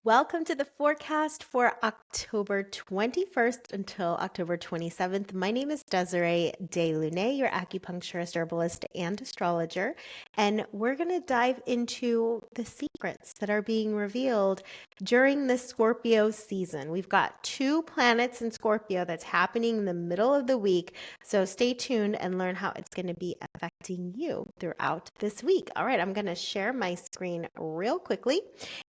Welcome to the forecast for October 21st until October 27th. My name is Desiree DeLune, your acupuncturist, herbalist, and astrologer, and we're going to dive into the secrets that are being revealed during the Scorpio season. We've got 2 planets in Scorpio that's happening in the middle of the week, so stay tuned and learn how it's going to be affecting you throughout this week. All right, I'm going to share my screen real quickly.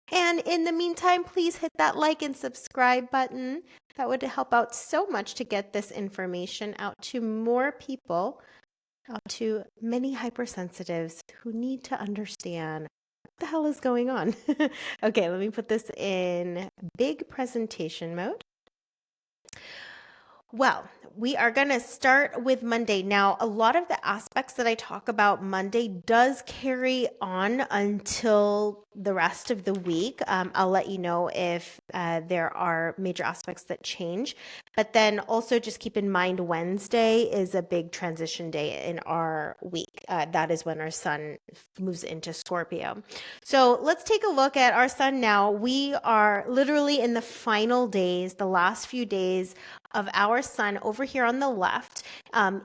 And in the meantime, please hit that like and subscribe button. That would help out so much to get this information out to more people, out to many hypersensitives who need to understand what the hell is going on. Okay, let me put this in big presentation mode. Well, we are going to start with Monday. Now, a lot of the aspects that I talk about Monday does carry on until the rest of the week. I'll let you know if there are major aspects that change. But then also just keep in mind Wednesday is a big transition day in our week. That is when our sun moves into Scorpio. So let's take a look at our sun now. We are literally in the final days, the last few days of our sun over here on the left,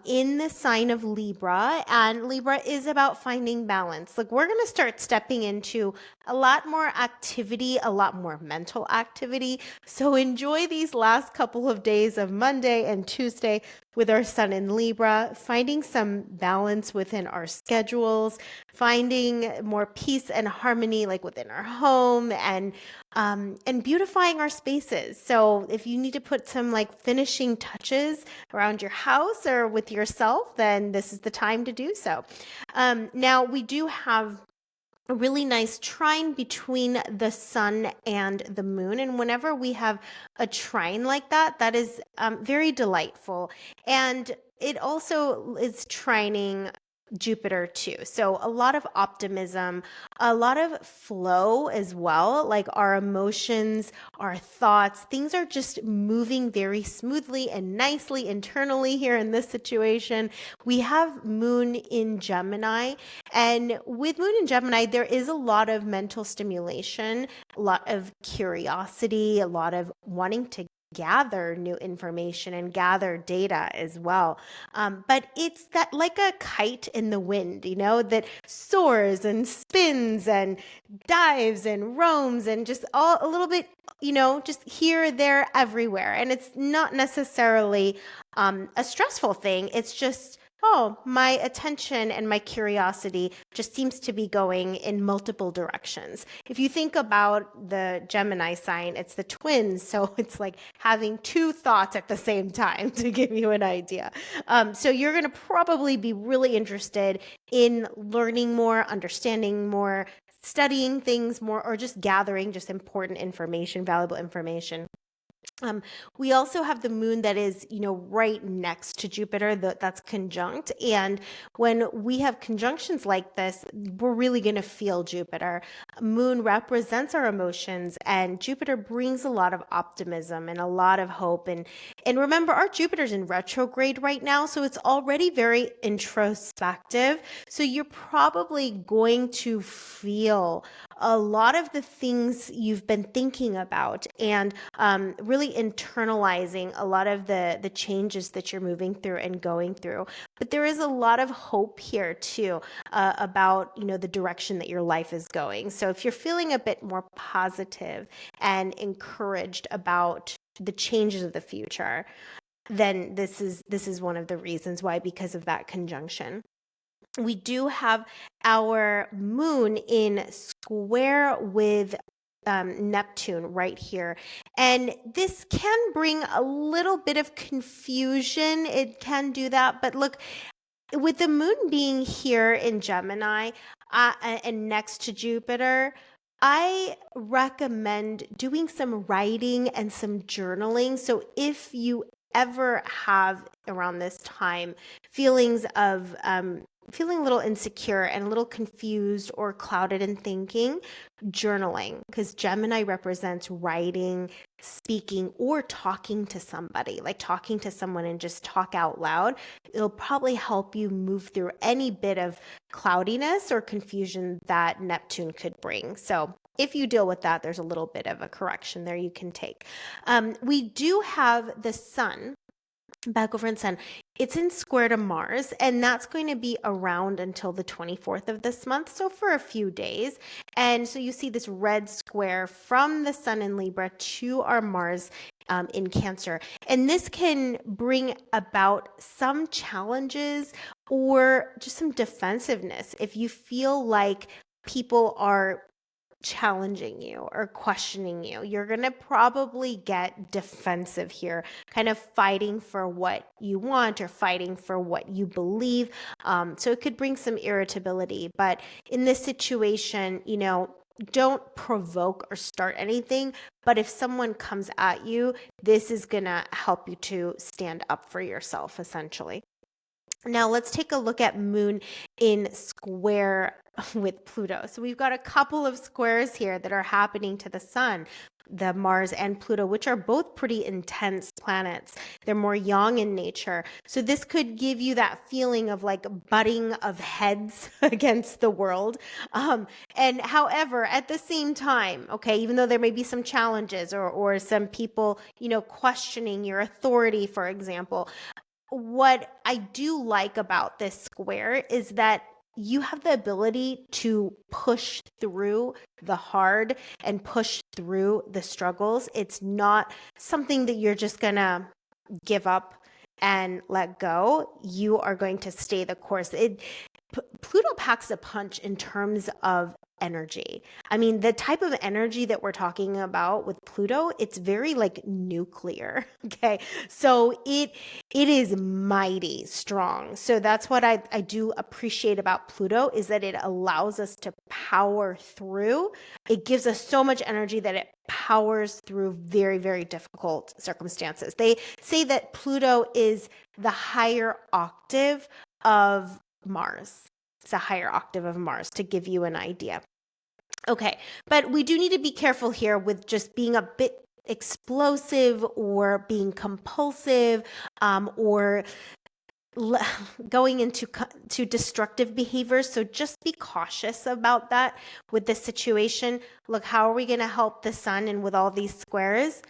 in the sign of Libra. And Libra is about finding balance. Like, we're going to start stepping into a lot more activity, a lot more mental activity. So enjoy these last couple of days of Monday and Tuesday with our sun in Libra, finding some balance within our schedules, finding more peace and harmony like within our home, and beautifying our spaces. So if you need to put some like finishing touches around your house or with yourself, then this is the time to do so. Now we do have a really nice trine between the sun and the moon. And whenever we have a trine like that, that is very delightful. And it also is trining Jupiter too. So a lot of optimism, a lot of flow as well, like our emotions, our thoughts, things are just moving very smoothly and nicely internally here in this situation. We have Moon in Gemini, and with Moon in Gemini, there is a lot of mental stimulation, a lot of curiosity, a lot of wanting to gather new information and gather data as well. But it's that like a kite in the wind, that soars and spins and dives and roams and just all a little bit, just here, there, everywhere. And it's not necessarily a stressful thing. It's just, oh, my attention and my curiosity just seems to be going in multiple directions. If you think about the Gemini sign, it's the twins. So it's like having 2 thoughts at the same time, to give you an idea. So you're going to probably be really interested in learning more, understanding more, studying things more, or just gathering just important information, valuable information. We also have the moon that is, right next to Jupiter, that's conjunct. And when we have conjunctions like this, we're really going to feel Jupiter. Moon represents our emotions, and Jupiter brings a lot of optimism and a lot of hope. And remember, our Jupiter's in retrograde right now, so it's already very introspective. So you're probably going to feel a lot of the things you've been thinking about, and really internalizing a lot of the changes that you're moving through and going through. But there is a lot of hope here too, about the direction that your life is going. So if you're feeling a bit more positive and encouraged about the changes of the future, then this is one of the reasons why, because of that conjunction. We do have our moon in square with Neptune right here. And this can bring a little bit of confusion. It can do that. But look, with the moon being here in Gemini and next to Jupiter, I recommend doing some writing and some journaling. So if you ever have around this time feelings of feeling a little insecure and a little confused or clouded in thinking, journaling, because Gemini represents writing, speaking, or talking to somebody, like talking to someone and just talk out loud. It'll probably help you move through any bit of cloudiness or confusion that Neptune could bring. So if you deal with that, there's a little bit of a correction there you can take. We do have the sun back over in Sun. It's in square to Mars, and that's going to be around until the 24th of this month, so for a few days. And so you see this red square from the Sun in Libra to our Mars in Cancer. And this can bring about some challenges or just some defensiveness if you feel like people are challenging you or questioning you. You're going to probably get defensive here, kind of fighting for what you want or fighting for what you believe. So it could bring some irritability. But in this situation, don't provoke or start anything. But if someone comes at you, this is going to help you to stand up for yourself, essentially. Now let's take a look at Moon in square with Pluto. So we've got a couple of squares here that are happening to the Sun, the Mars and Pluto, which are both pretty intense planets. They're more yang in nature. So this could give you that feeling of like butting of heads against the world. And however, at the same time, okay, even though there may be some challenges or some people, questioning your authority, for example, what I do like about this square is that you have the ability to push through the hard and push through the struggles. It's not something that you're just going to give up and let go. You are going to stay the course. Pluto packs a punch in terms of energy. I mean, the type of energy that we're talking about with Pluto, it's very like nuclear. Okay. So it is mighty strong. So that's what I do appreciate about Pluto, is that it allows us to power through. It gives us so much energy that it powers through very, very difficult circumstances. They say that Pluto is the higher octave of Mars. It's a higher octave of Mars, to give you an idea. Okay, but we do need to be careful here with just being a bit explosive or being compulsive, or going into destructive behaviors. So just be cautious about that with this situation. Look, how are we going to help the Sun and with all these squares?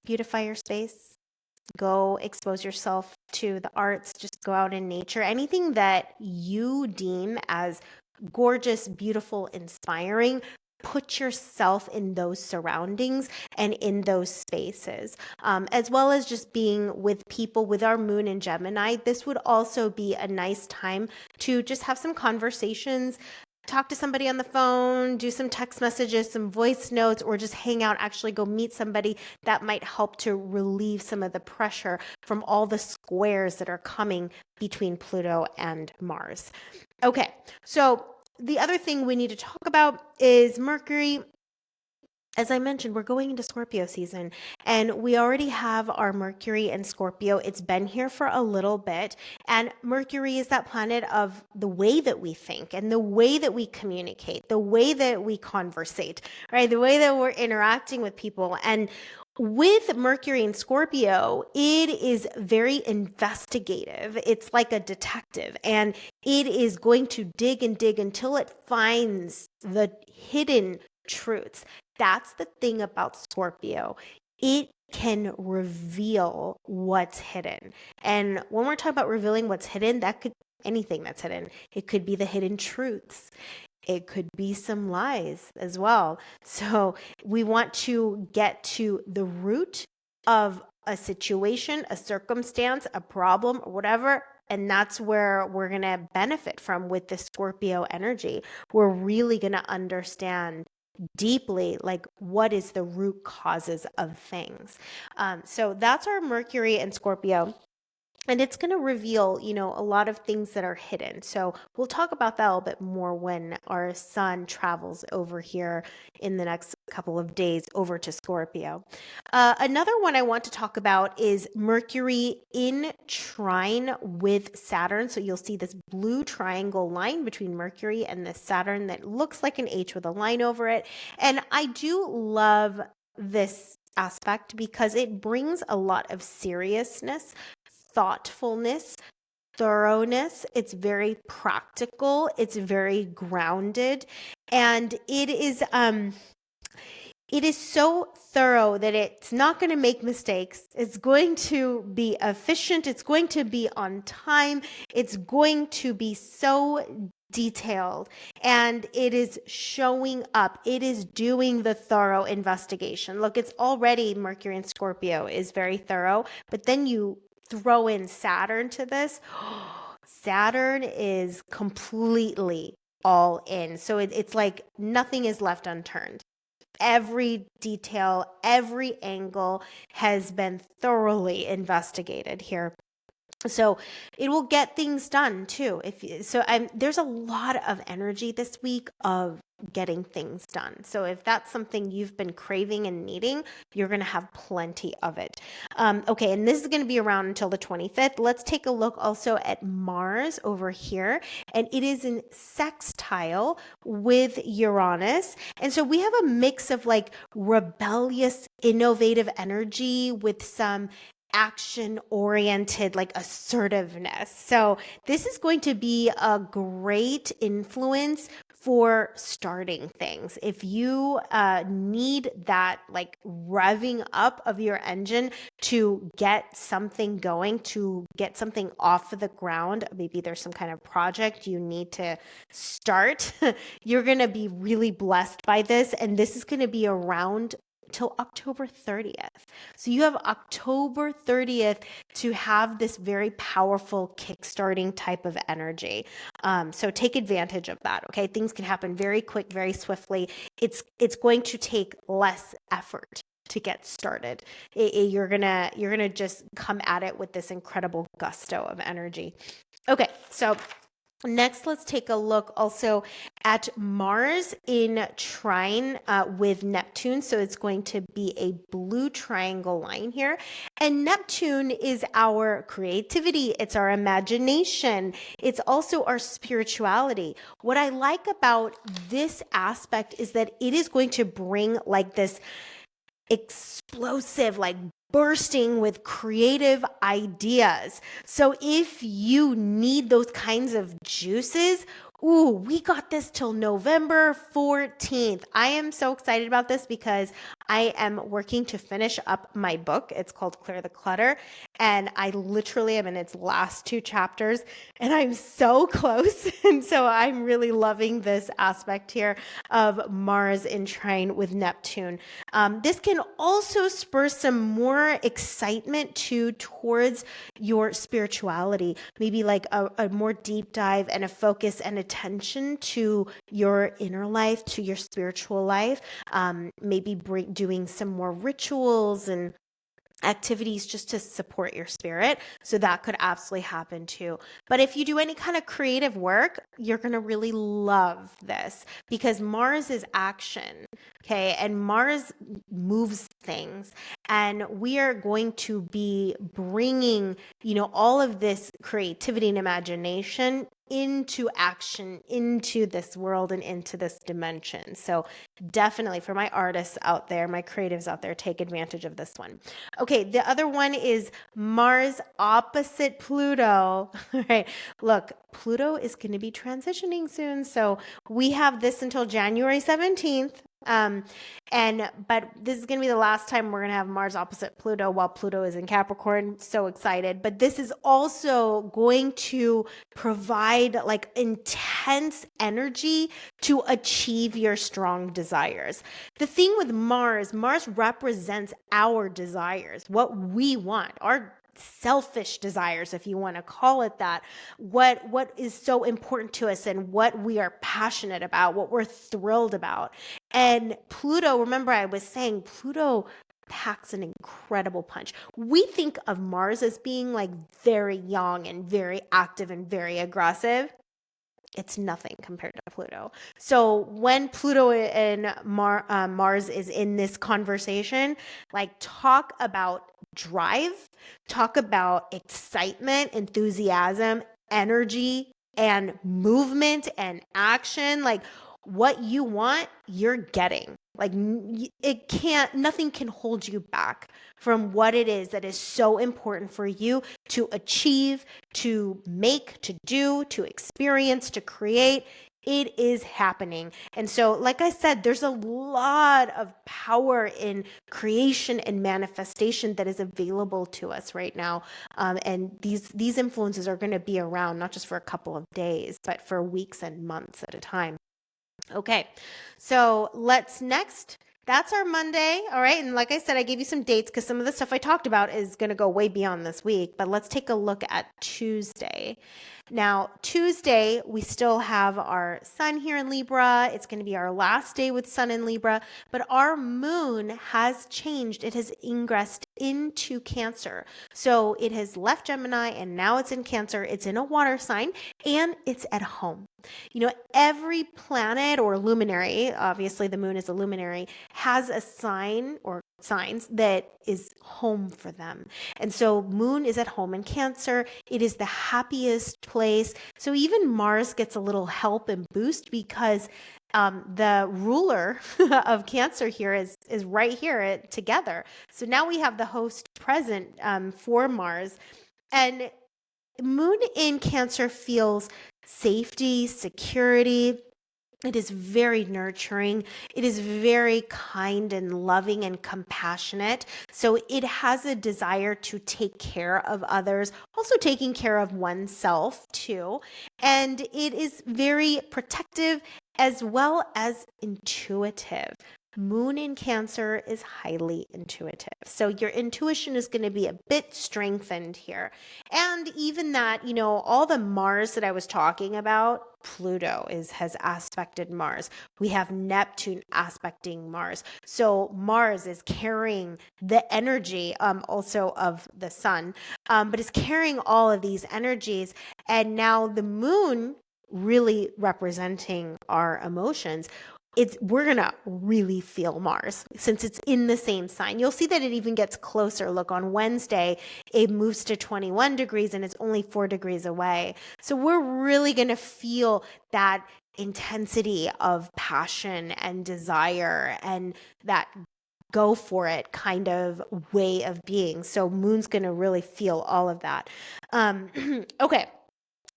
Beautify your space. Go expose yourself to the arts. Just go out in nature. Anything that you deem as gorgeous, beautiful, inspiring, put yourself in those surroundings and in those spaces, as well as just being with people. With our Moon in Gemini, this would also be a nice time to just have some conversations, talk to somebody on the phone, do some text messages, some voice notes, or just hang out, actually go meet somebody. That might help to relieve some of the pressure from all the squares that are coming between Pluto and Mars. Okay, so the other thing we need to talk about is Mercury. As I mentioned, we're going into Scorpio season, and we already have our Mercury in Scorpio. It's been here for a little bit, and Mercury is that planet of the way that we think and the way that we communicate, the way that we conversate, right? The way that we're interacting with people. And with Mercury in Scorpio, it is very investigative. It's like a detective, and it is going to dig and dig until it finds the hidden truths. That's the thing about Scorpio. It can reveal what's hidden. And when we're talking about revealing what's hidden, that could anything that's hidden. It could be the hidden truths. It could be some lies as well. So we want to get to the root of a situation, a circumstance, a problem, or whatever. And that's where we're going to benefit from with the Scorpio energy. We're really going to understand deeply, like, what is the root causes of things. So that's our Mercury and Scorpio. And it's going to reveal, a lot of things that are hidden. So we'll talk about that a little bit more when our Sun travels over here in the next couple of days over to Scorpio. Another one I want to talk about is Mercury in trine with Saturn. So you'll see this blue triangle line between Mercury and the Saturn that looks like an H with a line over it. And I do love this aspect because it brings a lot of seriousness, thoughtfulness, thoroughness. It's very practical. It's very grounded. And it is so thorough that it's not going to make mistakes. It's going to be efficient. It's going to be on time. It's going to be so detailed, and it is showing up. It is doing the thorough investigation. Look, it's already Mercury and Scorpio is very thorough, but then you throw in Saturn to this. Saturn is completely all in. So it's like nothing is left unturned. Every detail, every angle has been thoroughly investigated here. So it will get things done too. There's a lot of energy this week of getting things done. So if that's something you've been craving and needing, you're going to have plenty of it. Okay, and this is going to be around until the 25th. Let's take a look also at Mars over here, and it is in sextile with Uranus. And so we have a mix of like rebellious, innovative energy with some action oriented, like assertiveness. So this is going to be a great influence for starting things. If you need that like revving up of your engine to get something going, to get something off of the ground, maybe there's some kind of project you need to start, you're going to be really blessed by this. And this is going to be around till October 30th. So you have October 30th to have this very powerful kickstarting type of energy. So take advantage of that. Okay. Things can happen very quick, very swiftly. It's going to take less effort to get started. You're gonna just come at it with this incredible gusto of energy. Okay. So next, let's take a look also at Mars in trine with Neptune. So it's going to be a blue triangle line here. And Neptune is our creativity. It's our imagination. It's also our spirituality. What I like about this aspect is that it is going to bring like this explosive, like bursting with creative ideas. So if you need those kinds of juices, ooh, we got this till November 14th. I am so excited about this because I am working to finish up my book. It's called Clear the Clutter. And I literally am in its last 2 chapters and I'm so close. And so I'm really loving this aspect here of Mars in trine with Neptune. This can also spur some more excitement towards your spirituality, maybe like a more deep dive and a focus and attention to your inner life, to your spiritual life, maybe doing some more rituals and activities just to support your spirit. So that could absolutely happen too. But if you do any kind of creative work, you're going to really love this because Mars is action. Okay. And Mars moves things. And we are going to be bringing, all of this creativity and imagination into action, into this world and into this dimension. So definitely for my artists out there, my creatives out there, take advantage of this one. Okay, the other one is Mars opposite Pluto. All right, look, Pluto is going to be transitioning soon. So we have this until January 17th. But this is going to be the last time we're going to have Mars opposite Pluto while Pluto is in Capricorn. So excited. But this is also going to provide like intense energy to achieve your strong desires. The thing with Mars represents our desires, what we want, our selfish desires, if you want to call it that, what is so important to us and what we are passionate about, what we're thrilled about. And Pluto, remember I was saying Pluto packs an incredible punch. We think of Mars as being like very young and very active and very aggressive. It's nothing compared to Pluto. So when Pluto and Mars is in this conversation, like talk about drive, talk about excitement, enthusiasm, energy, and movement and action. Like what you want, you're getting. Like nothing can hold you back from what it is that is so important for you to achieve, to make, to do, to experience, to create. It is happening. And so, like I said, there's a lot of power in creation and manifestation that is available to us right now. And these influences are going to be around not just for a couple of days, but for weeks and months at a time. Okay, so that's our Monday. All right. And like I said, I gave you some dates because some of the stuff I talked about is going to go way beyond this week. But let's take a look at Tuesday. Now, Tuesday, we still have our sun here in Libra. It's going to be our last day with sun in Libra, but our moon has changed. It has ingressed into Cancer. So it has left Gemini and now it's in Cancer. It's in a water sign and it's at home. You know, every planet or luminary, obviously the moon is a luminary, has a sign or signs that is home for them. And so moon is at home in Cancer. It is the happiest place. So even Mars gets a little help and boost because the ruler of Cancer here is right here together. So now we have the host present for Mars. And moon in Cancer feels safety, security. It is very nurturing. It is very kind and loving and compassionate. So it has a desire to take care of others, also taking care of oneself too. And it is very protective as well as intuitive. Moon in Cancer is highly intuitive. So your intuition is going to be a bit strengthened here. And even that, you know, all the Mars that I was talking about, Pluto has aspected Mars. We have Neptune aspecting Mars. So Mars is carrying the energy also of the sun, but is carrying all of these energies. And now the moon really representing our emotions. We're going to really feel Mars since it's in the same sign. You'll see that it even gets closer. Look, on Wednesday, it moves to 21 degrees and it's only 4 degrees away. So we're really going to feel that intensity of passion and desire and that go for it kind of way of being. So moon's going to really feel all of that. Okay.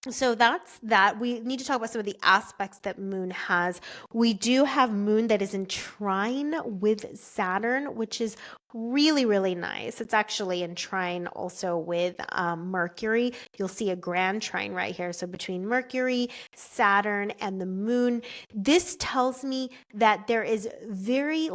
So that's that. We need to talk about some of the aspects that moon has. We do have moon that is in trine with Saturn, which is really, really nice. It's actually in trine also with Mercury. You'll see a grand trine right here. So between Mercury, Saturn, and the moon, this tells me that there is very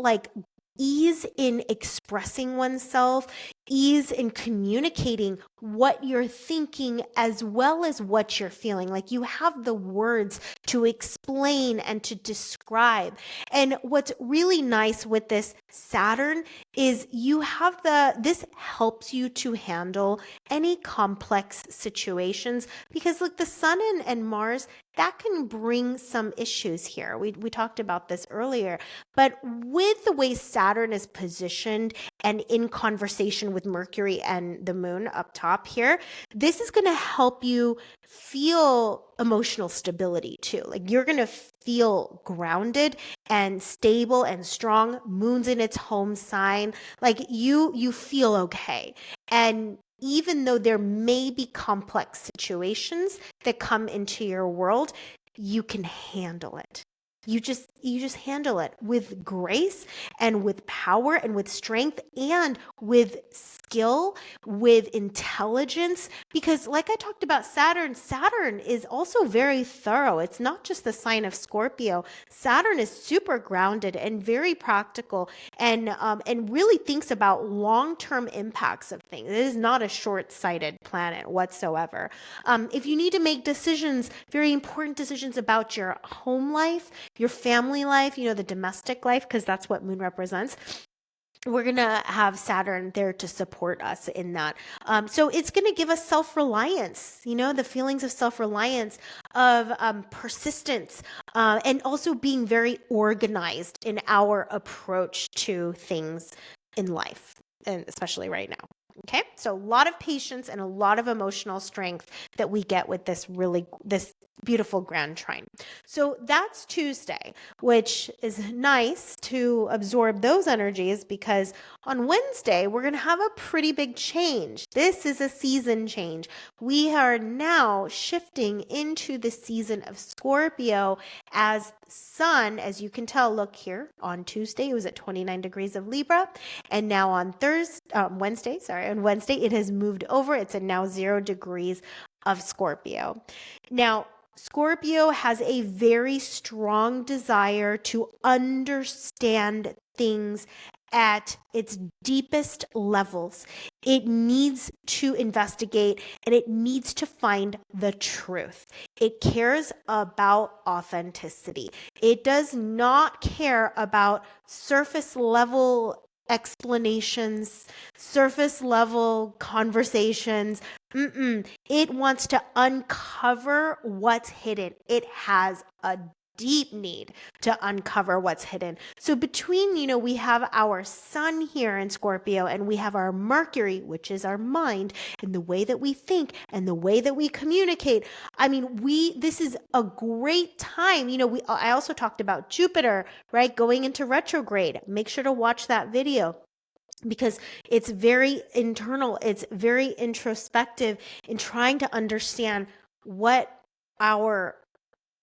ease in expressing oneself, ease in communicating what you're thinking as well as what you're feeling. Like you have the words to explain and to describe. And what's really nice with this Saturn is you have this helps you to handle any complex situations because look, the sun and Mars, that can bring some issues here. We talked about this earlier, but with the way Saturn is positioned and in conversation with Mercury and the moon up top here, this is going to help you feel emotional stability too. Like you're going to feel grounded and stable and strong. Moon's in its home sign. Like you feel okay. And even though there may be complex situations that come into your world, you can handle it. You just handle it with grace and with power and with strength and with skill, with intelligence, because like I talked about Saturn is also very thorough. It's not just the sign of Scorpio. Saturn is super grounded and very practical and really thinks about long-term impacts of things. It is not a short-sighted planet whatsoever. If you need to make decisions, very important decisions about your home life, your family life, the domestic life, because that's what moon represents, we're going to have Saturn there to support us in that. So it's going to give us self-reliance, the feelings of self-reliance, of persistence, and also being very organized in our approach to things in life, and especially right now. Okay, so a lot of patience and a lot of emotional strength that we get with this beautiful grand trine. So that's Tuesday, which is nice to absorb those energies because on Wednesday, we're going to have a pretty big change. This is a season change. We are now shifting into the season of Scorpio as Sun, as you can tell, look here on Tuesday, it was at 29 degrees of Libra. And now on Wednesday, it has moved over. It's at now 0 degrees of Scorpio. Now, Scorpio has a very strong desire to understand things at its deepest levels. It needs to investigate and it needs to find the truth. It cares about authenticity. It does not care about surface level explanations, surface level conversations. It wants to uncover what's hidden. It has a deep need to uncover what's hidden. So between, we have our sun here in Scorpio and we have our Mercury, which is our mind and the way that we think and the way that we communicate. I mean, this is a great time. I also talked about Jupiter, right? Going into retrograde. Make sure to watch that video, because it's very internal, it's very introspective in trying to understand what our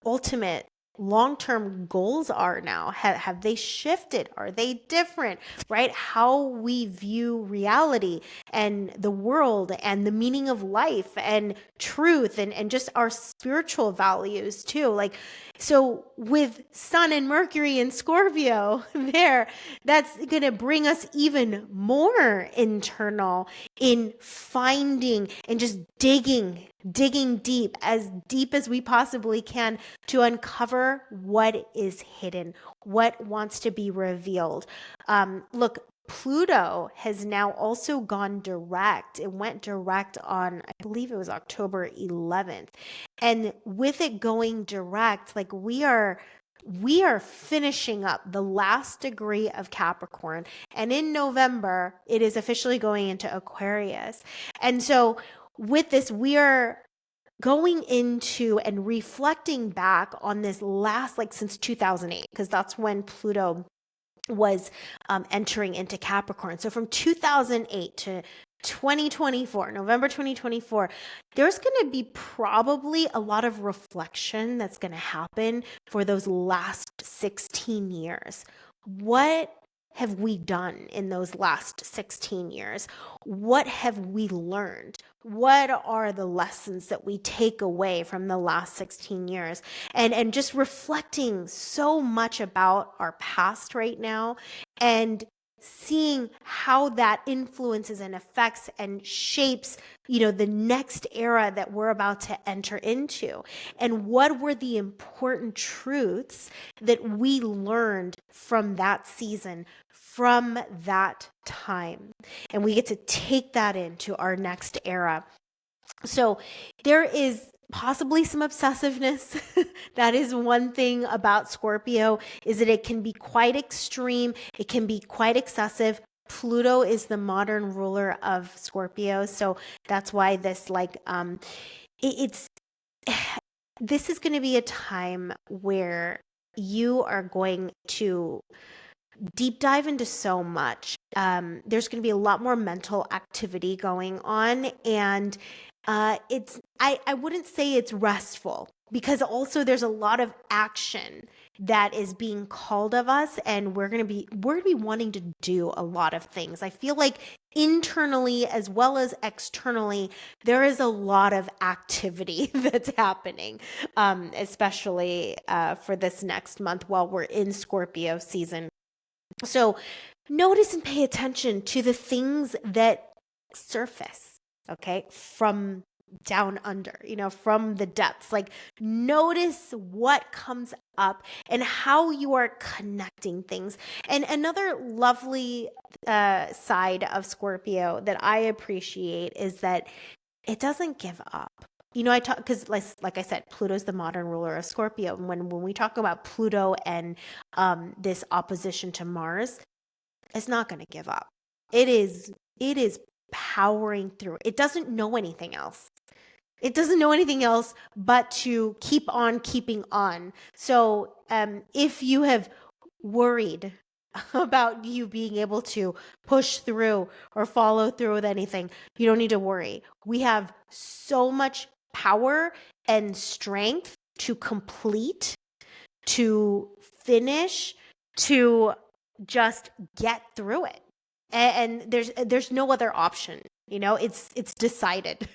ultimate long-term goals are now. Have they shifted? Are they different? Right? How we view reality and the world and the meaning of life and truth and just our spiritual values too. Like, so with Sun and Mercury in Scorpio there, that's going to bring us even more internal in finding and just digging deep as we possibly can to uncover what is hidden, what wants to be revealed. Look, Pluto has now also gone direct. It went direct on, I believe it was October 11th. And with it going direct, like we are finishing up the last degree of Capricorn. And in November, it is officially going into Aquarius. And so with this, we are going into and reflecting back on this last, like since 2008, because that's when Pluto was entering into Capricorn. So from 2008 to 2024, November 2024, there's going to be probably a lot of reflection that's going to happen for those last 16 years. What have we done in those last 16 years? What have we learned? What are the lessons that we take away from the last 16 years? And just reflecting so much about our past right now and seeing how that influences and affects and shapes, the next era that we're about to enter into. And what were the important truths that we learned from that season, from that time? And we get to take that into our next era. So there is possibly some obsessiveness. That is one thing about Scorpio, is that it can be quite extreme. It can be quite excessive. Pluto is the modern ruler of Scorpio. So that's why this this is going to be a time where you are going to deep dive into so much. There's going to be a lot more mental activity going on, and I wouldn't say it's restful, because also there's a lot of action that is being called of us, and we're going to be wanting to do a lot of things. I feel like internally as well as externally, there is a lot of activity that's happening, especially for this next month while we're in Scorpio season. So notice and pay attention to the things that surface, okay, from down under, from the depths. Like, notice what comes up and how you are connecting things. And another lovely side of Scorpio that I appreciate is that it doesn't give up. I talk, because like I said, Pluto's the modern ruler of Scorpio. And when we talk about Pluto and this opposition to Mars, it's not going to give up. It is powering through. It doesn't know anything else. It doesn't know anything else but to keep on keeping on. So if you have worried about you being able to push through or follow through with anything, you don't need to worry. We have so much power and strength to complete, to finish, to just get through it. And there's no other option. It's decided.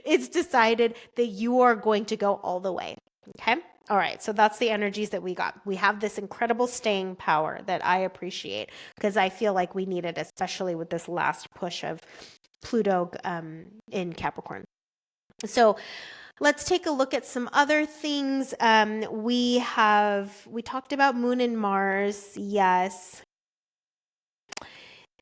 It's decided that you are going to go all the way. Okay? All right, so that's the energies that we got. We have this incredible staying power that I appreciate because I feel like we need it, especially with this last push of Pluto in Capricorn. So let's take a look at some other things. We talked about Moon and Mars. Yes.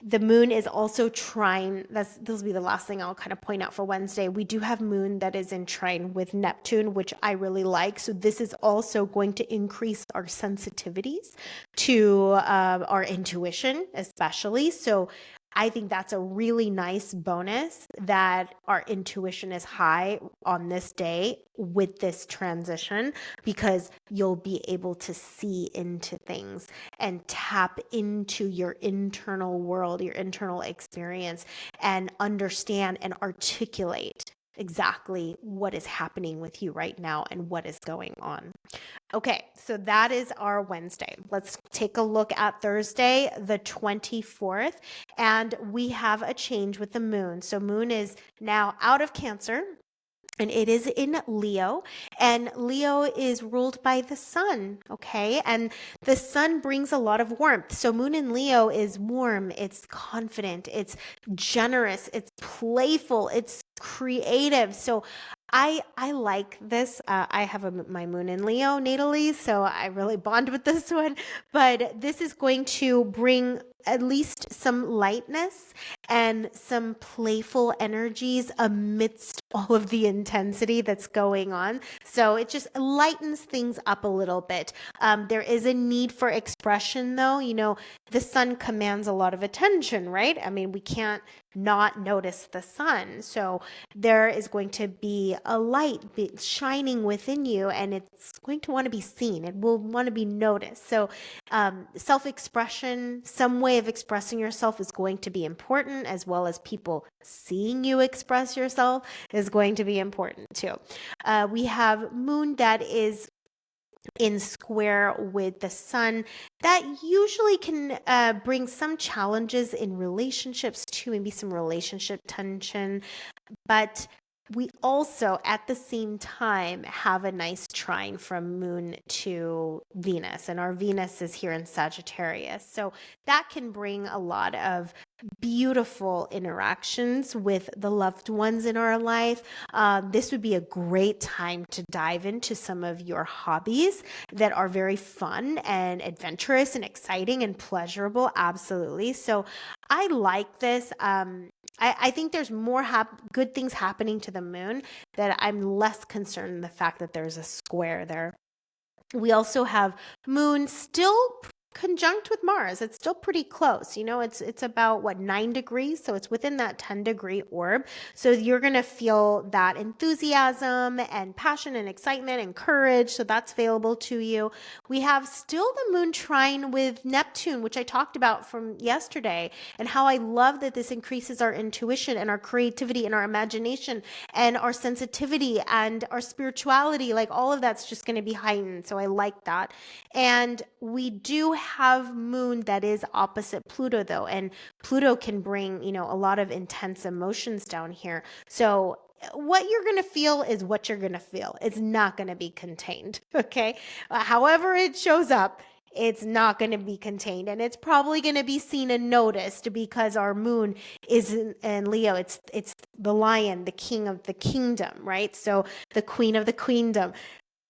The moon is also trine. This will be the last thing I'll kind of point out for Wednesday. We do have moon that is in trine with Neptune, which I really like. So this is also going to increase our sensitivities to our intuition, especially. So I think that's a really nice bonus that our intuition is high on this day with this transition, because you'll be able to see into things and tap into your internal world, your internal experience, and understand and articulate exactly what is happening with you right now and what is going on. Okay, so that is our Wednesday. Let's take a look at Thursday, the 24th, and we have a change with the moon. So moon is now out of Cancer, and it is in Leo, and Leo is ruled by the sun, okay? And the sun brings a lot of warmth. So moon in Leo is warm, it's confident, it's generous, it's playful, it's creative. So I like this. I have my moon in Leo natally, so I really bond with this one. But this is going to bring at least some lightness and some playful energies amidst all of the intensity that's going on. So it just lightens things up a little bit. There is a need for expression, though. The sun commands a lot of attention, right? I mean, we can't not notice the sun. So there is going to be a light shining within you, and it's going to want to be seen. It will want to be noticed. So self-expression, some way of expressing yourself is going to be important, as well as people seeing you express yourself is going to be important too. We have moon that is in square with the sun. That usually can bring some challenges in relationships too, maybe some relationship tension. But we also, at the same time, have a nice trine from Moon to Venus, and our Venus is here in Sagittarius. So that can bring a lot of beautiful interactions with the loved ones in our life. This would be a great time to dive into some of your hobbies that are very fun and adventurous and exciting and pleasurable. Absolutely. So I like this. I think there's more good things happening to the moon, that I'm less concerned in the fact that there's a square there. We also have moon still conjunct with Mars. It's still pretty close. It's about 9 degrees. So it's within that 10-degree orb. So you're going to feel that enthusiasm and passion and excitement and courage. So that's available to you. We have still the moon trine with Neptune, which I talked about from yesterday, and how I love that this increases our intuition and our creativity and our imagination and our sensitivity and our spirituality. Like all of that's just going to be heightened. So I like that. And we do have moon that is opposite Pluto, though, and Pluto can bring a lot of intense emotions down here. So what you're going to feel is what you're going to feel. It's not going to be contained. Okay, however it shows up, it's not going to be contained, and it's probably going to be seen and noticed, because our moon is in Leo. It's the lion, the king of the kingdom, right? So the queen of the queendom,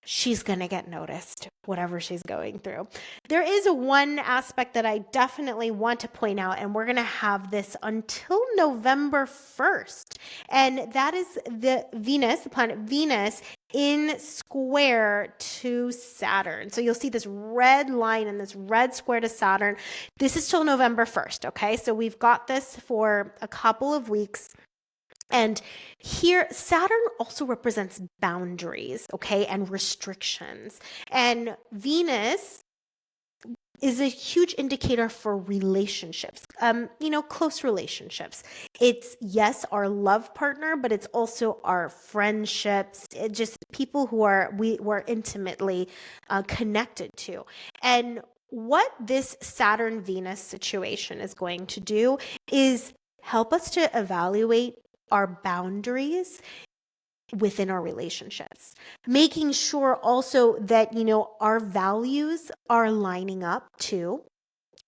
she's going to get noticed, whatever she's going through. There is one aspect that I definitely want to point out, and we're going to have this until November 1st. And that is the planet Venus in square to Saturn. So you'll see this red line and this red square to Saturn. This is till November 1st. Okay. So we've got this for a couple of weeks. And here, Saturn also represents boundaries, okay, and restrictions. And Venus is a huge indicator for relationships, close relationships. It's, yes, our love partner, but it's also our friendships, just people who we're intimately connected to. And what this Saturn Venus situation is going to do is help us to evaluate our boundaries within our relationships, making sure also that, our values are lining up too,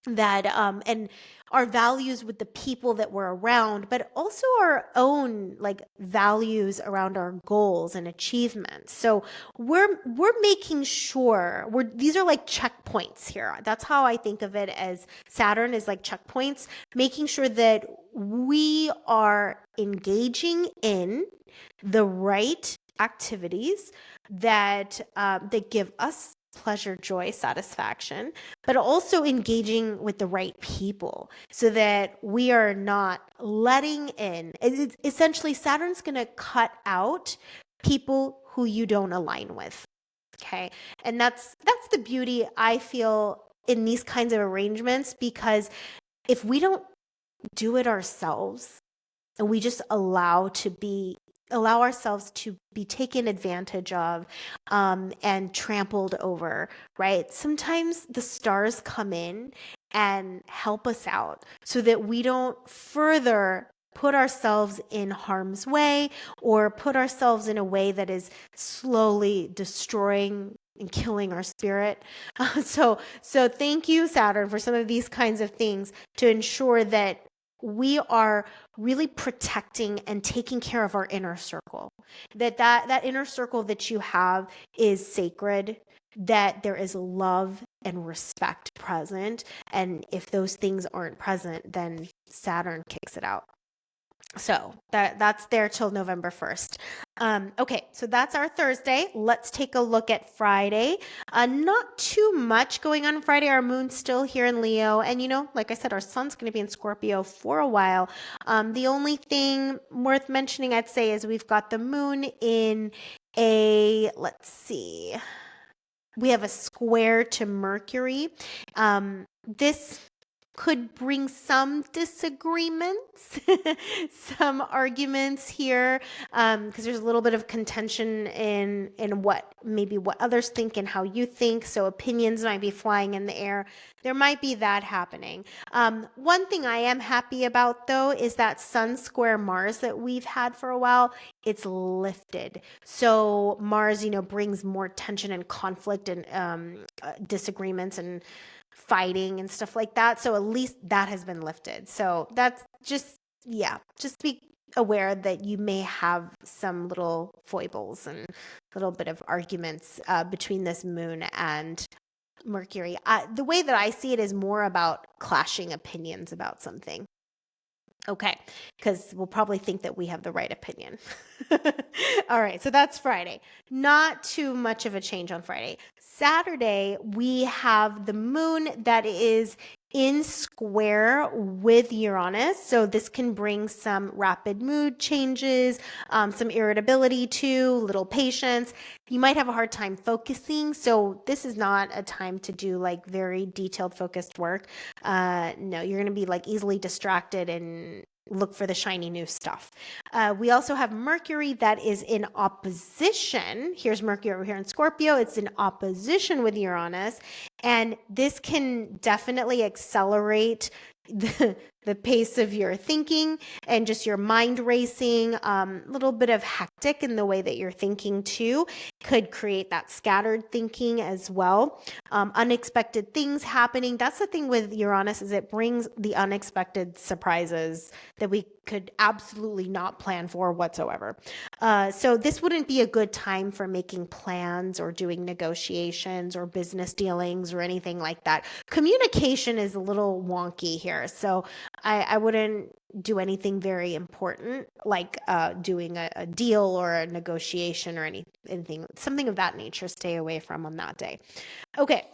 that and our values with the people that we're around, but also our own like values around our goals and achievements. So we're making sure these are like checkpoints here. That's how I think of it, as Saturn is like checkpoints, making sure that we are engaging in the right activities that give us pleasure, joy, satisfaction, but also engaging with the right people so that we are not letting in. It's essentially, Saturn's going to cut out people who you don't align with. Okay. And that's the beauty, I feel, in these kinds of arrangements, because if we don't do it ourselves and we just allow ourselves to be taken advantage of and trampled over, right? Sometimes the stars come in and help us out so that we don't further put ourselves in harm's way or put ourselves in a way that is slowly destroying and killing our spirit. So thank you, Saturn, for some of these kinds of things to ensure that we are really protecting and taking care of our inner circle, that inner circle that you have is sacred, that there is love and respect present. And if those things aren't present, then Saturn kicks it out. So that's there till November 1st. Okay, so that's our Thursday. Let's take a look at Friday. Not too much going on Friday. Our moon's still here in Leo. And, like I said, our sun's going to be in Scorpio for a while. The only thing worth mentioning, I'd say, is we've got the moon in let's see, we have a square to Mercury. This could bring some disagreements, some arguments here, because there's a little bit of contention in what others think and how you think. So opinions might be flying in the air. There might be that happening. One thing I am happy about, though, is that Sun square Mars that we've had for a while, it's lifted. So Mars, brings more tension and conflict and disagreements and fighting and stuff like that. So at least that has been lifted. So that's just be aware that you may have some little foibles and a little bit of arguments between this moon and Mercury. The way that I see it is more about clashing opinions about something. Okay, because we'll probably think that we have the right opinion. All right, so that's Friday. Not too much of a change on Friday. Saturday, we have the moon that is in square with Uranus. So this can bring some rapid mood changes, some irritability too, little patience. You might have a hard time focusing. So this is not a time to do like very detailed focused work. No, you're going to be like easily distracted and look for the shiny new stuff. We also have Mercury that is in opposition. Here's Mercury over here in Scorpio. It's in opposition with Uranus. And this can definitely accelerate the pace of your thinking and just your mind racing. Little bit of hectic in the way that you're thinking too could create that scattered thinking as well. Unexpected things happening. That's the thing with Uranus, is it brings the unexpected surprises that we could absolutely not plan for whatsoever. So this wouldn't be a good time for making plans or doing negotiations or business dealings or anything like that. Communication is a little wonky here. So I wouldn't do anything very important like doing a deal or a negotiation or anything, something of that nature. Stay away from on that day. Okay.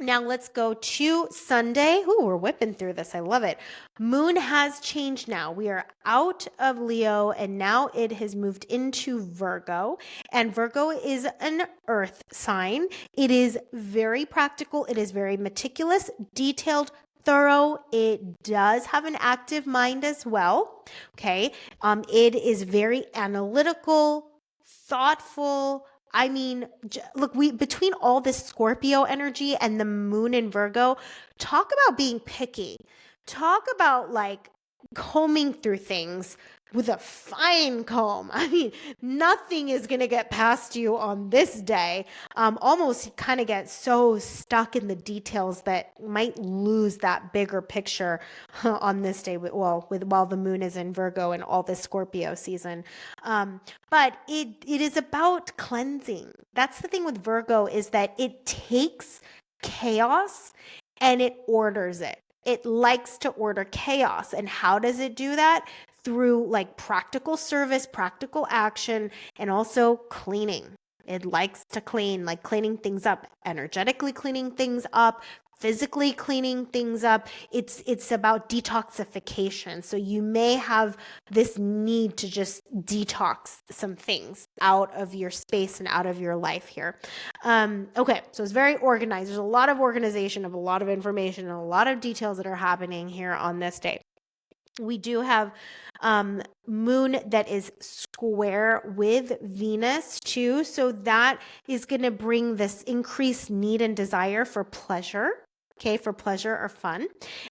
Now let's go to Sunday. Ooh, we're whipping through this. I love it. Moon has changed now. We are out of Leo and now it has moved into Virgo. And Virgo is an earth sign. It is very practical. It is very meticulous, detailed, thorough. It does have an active mind as well. Okay. It is very analytical, thoughtful. I mean, look, we between all this Scorpio energy and the moon in Virgo, talk about being picky. Talk about like combing through things with a fine comb. I mean, nothing is going to get past you on this day. Almost kind of get so stuck in the details that might lose that bigger picture on this day. While the moon is in Virgo and all this Scorpio season. But it is about cleansing. That's the thing with Virgo, is that it takes chaos and it orders it. It likes to order chaos. And how does it do that? Through like practical service, practical action, and also cleaning. It likes to clean, like cleaning things up, energetically cleaning things up, physically cleaning things up. It's about detoxification. So you may have this need to just detox some things out of your space and out of your life here. Okay, so it's very organized. There's a lot of organization of a lot of information and a lot of details that are happening here on this day. We do have moon that is square with Venus too. So that is going to bring this increased need and desire for pleasure. Okay, for pleasure or fun.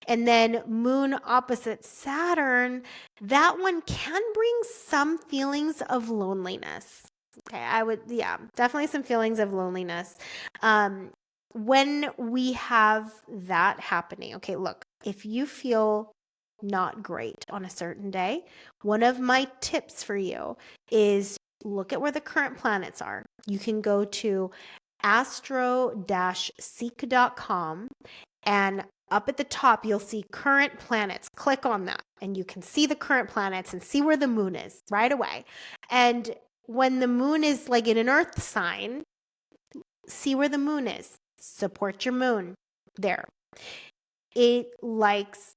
And then moon opposite Saturn, that one can bring some feelings of loneliness. Okay, definitely some feelings of loneliness. When we have that happening, okay, look, if you feel not great on a certain day, one of my tips for you is look at where the current planets are. You can go to astro-seek.com and up at the top, you'll see current planets. Click on that and you can see the current planets and see where the moon is right away. And when the moon is like in an earth sign, see where the moon is. Support your moon there. It likes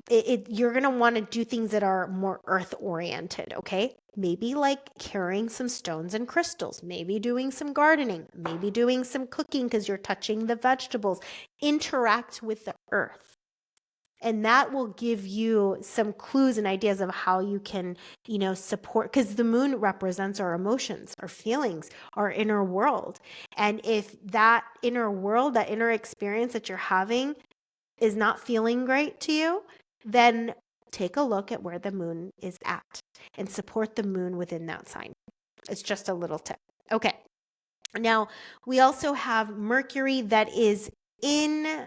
you're going to want to do things that are more earth oriented, okay? Maybe like carrying some stones and crystals, maybe doing some gardening, maybe doing some cooking because you're touching the vegetables. Interact with the earth. And that will give you some clues and ideas of how you can, support, because the moon represents our emotions, our feelings, our inner world. And if that inner world, that inner experience that you're having is not feeling great to you, then take a look at where the moon is at and support the moon within that sign. It's just a little tip. Okay. Now, we also have Mercury that is in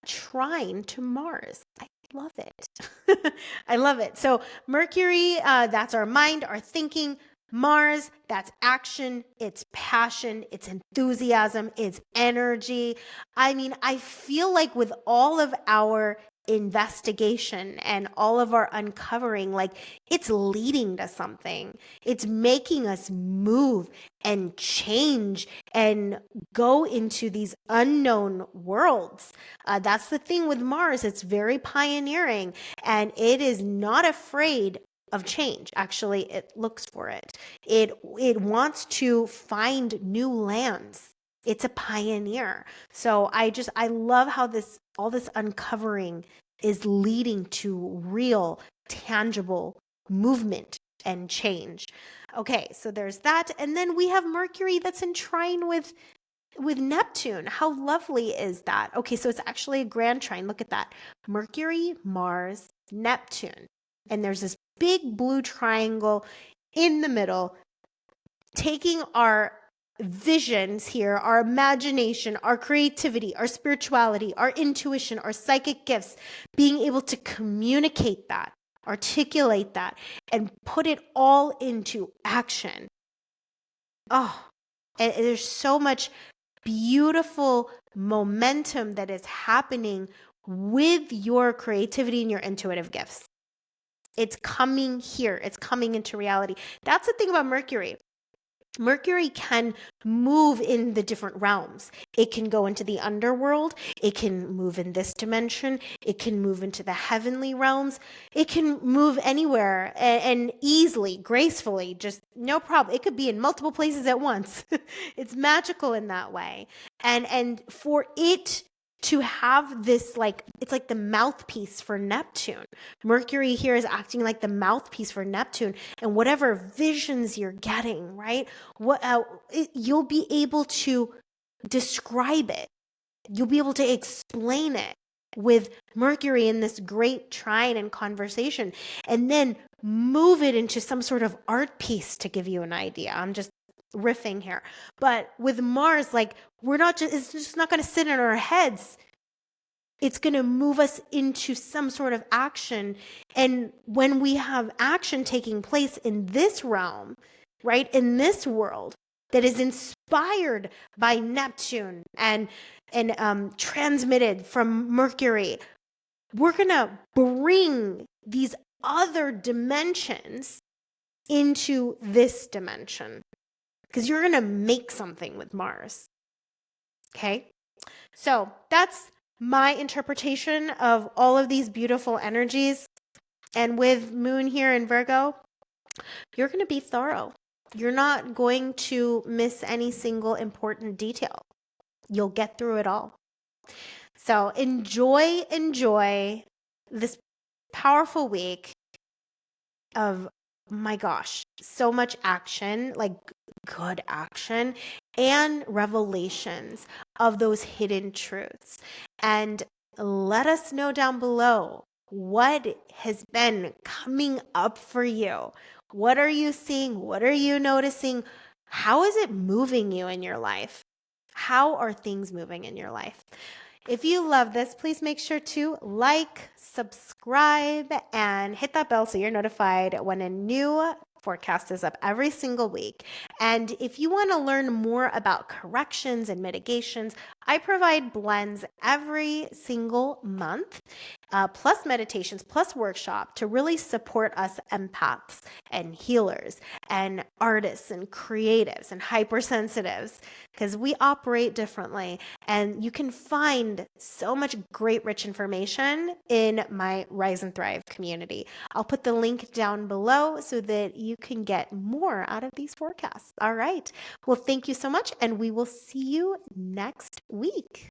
trine to Mars. I love it. I love it. So Mercury, that's our mind, our thinking. Mars, that's action, it's passion, it's enthusiasm, it's energy. I mean, I feel like with all of our investigation and all of our uncovering, like it's leading to something. It's making us move and change and go into these unknown worlds. That's the thing with Mars. It's very pioneering and it is not afraid of change. Actually, it looks for it. It wants to find new lands. It's a pioneer. So I love how all this uncovering is leading to real, tangible movement and change. Okay, so there's that. And then we have Mercury that's in trine with Neptune. How lovely is that? Okay, so it's actually a grand trine. Look at that. Mercury, Mars, Neptune. And there's this big blue triangle in the middle, taking our visions here, our imagination, our creativity, our spirituality, our intuition, our psychic gifts, being able to communicate that, articulate that, and put it all into action. Oh, and there's so much beautiful momentum that is happening with your creativity and your intuitive gifts. It's coming here. It's coming into reality. That's the thing about Mercury. Mercury can move in the different realms. It can go into the underworld. It can move in this dimension. It can move into the heavenly realms. It can move anywhere and easily, gracefully, just no problem. It could be in multiple places at once. It's magical in that way. And for it to have this, like, it's like the mouthpiece for Neptune. Mercury here is acting like the mouthpiece for Neptune, and whatever visions you're getting, right? You'll be able to describe it. You'll be able to explain it with Mercury in this great trine and conversation, and then move it into some sort of art piece to give you an idea. I'm just riffing here. But with Mars, like, it's just not going to sit in our heads. It's going to move us into some sort of action. And when we have action taking place in this realm, right, in this world that is inspired by Neptune and transmitted from Mercury, we're going to bring these other dimensions into this dimension, because you're going to make something with Mars. Okay? So that's my interpretation of all of these beautiful energies. And with Moon here in Virgo, you're going to be thorough. You're not going to miss any single important detail. You'll get through it all. So enjoy this powerful week of, my gosh, so much action, like good action, and revelations of those hidden truths. And let us know down below what has been coming up for you. What are you seeing? What are you noticing? How is it moving you in your life? How are things moving in your life? If you love this, please make sure to like, subscribe, and hit that bell so you're notified when a new forecast is up every single week. And if you want to learn more about corrections and mitigations, I provide blends every single month, plus meditations, plus workshop to really support us empaths and healers and artists and creatives and hypersensitives, because we operate differently. And you can find so much great, rich information in my Rise and Thrive community. I'll put the link down below so that you can get more out of these forecasts. All right. Well, thank you so much, and we will see you next week.